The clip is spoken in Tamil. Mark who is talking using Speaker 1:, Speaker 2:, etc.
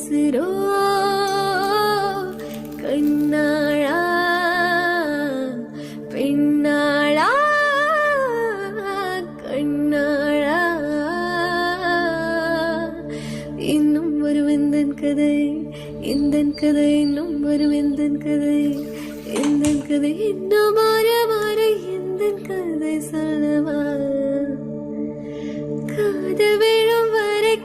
Speaker 1: உசுரோ கண்ணாளா பெண்ணாளா கண்ணாளா இன்னும் ஒரு வெந்தன் கதை இந்தன் கதை இன்னும் ஒரு வெந்தன் கதை இந்தன் கதை இன்னும் மாற இந்தன் கதை சொல்லவா காது விழும் வரை